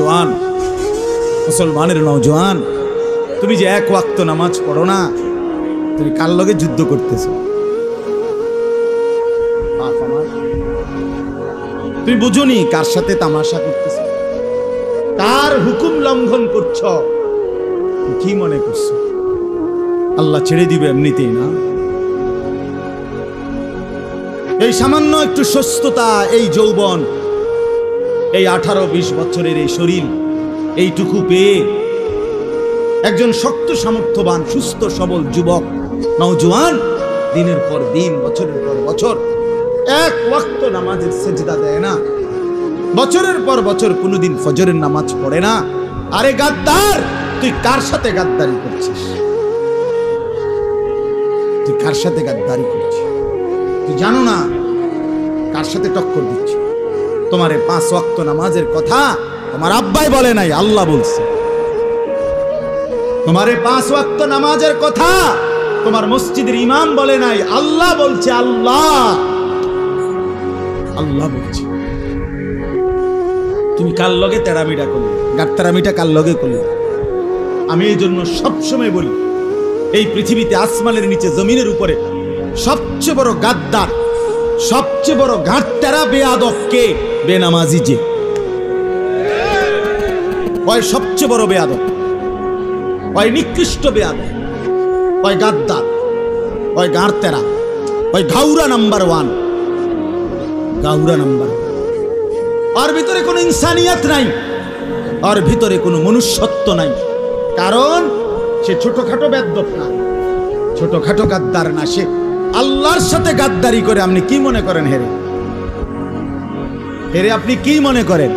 নওজোয়ান, মুসলমানের নওজোয়ান, তুমি যে এক ওয়াক্ত নামাজ পড়ো না, তুমি কার লগে যুদ্ধ করতেছো? তুমি বুঝোনি কার সাথে তামাশা করতেছ, কার হুকুম লঙ্ঘন করছ? কি মনে করছো আল্লাহ ছেড়ে দিবে এমনিতেই না? এই সামান্য একটু সুস্থতা, এই যৌবন, এই 18-20 বছরের এই শরীর, এইটুকু পেয়ে একজন শক্ত সামর্থ্যবান সুস্থ সবল যুবক নওজোয়ান দিনের পর দিন, বছরের পর বছর এক ওয়াক্ত নামাজের সেজদা দেয় না, বছরের পর বছর কোনোদিন ফজরের নামাজ পড়ে না। আরে গাদ্দার, তুই কার সাথে গাদ্দারি করছিস? তুই কার সাথে গাদ্দারি করছিস? তুই জানো না কার সাথে টক্কর দিচ্ছ? তোমারে 5 ওয়াক্ত নামাজের কথা তোমার আব্বাই বলে নাই, আল্লাহ বলছে। তোমারে 5 ওয়াক্ত নামাজের কথা তোমার মসজিদের ইমাম বলে নাই, আল্লাহ বলছে। আল্লাহ আল্লাহ বলছে। তুমি কার লগে তেরামিটা করলে? গাত্তারামিটা কার লগে করলে? আমি এই জন্য সবসময় বলি, এই পৃথিবীতে আসমানের নিচে জমিনের উপরে সবচেয়ে বড় গাদ্দার, সবচেয়ে বড় গাত্তারা বেয়াদব কে? বেনামাজি যে। ওই সবচেয়ে বড় বেয়াদব, ওই নিকৃষ্ট বেয়াদব, ওই গাদ্দার, ওই গাঁড়তেরা, ওই ঘাউরা নাম্বার 1, গাউরা নাম্বার। ওর ভিতরে কোনো ইনসানিয়ত নাই, ওর ভিতরে কোনো মনুষ্যত্ব নাই। কারণ সে ছোটখাটো বেয়াদব না, ছোটখাটো গাদ্দার না, সে আল্লাহর সাথে গাদ্দারি করে। আপনি কি মনে করেন হেরে? হেরে আপনি কি মনে করেন?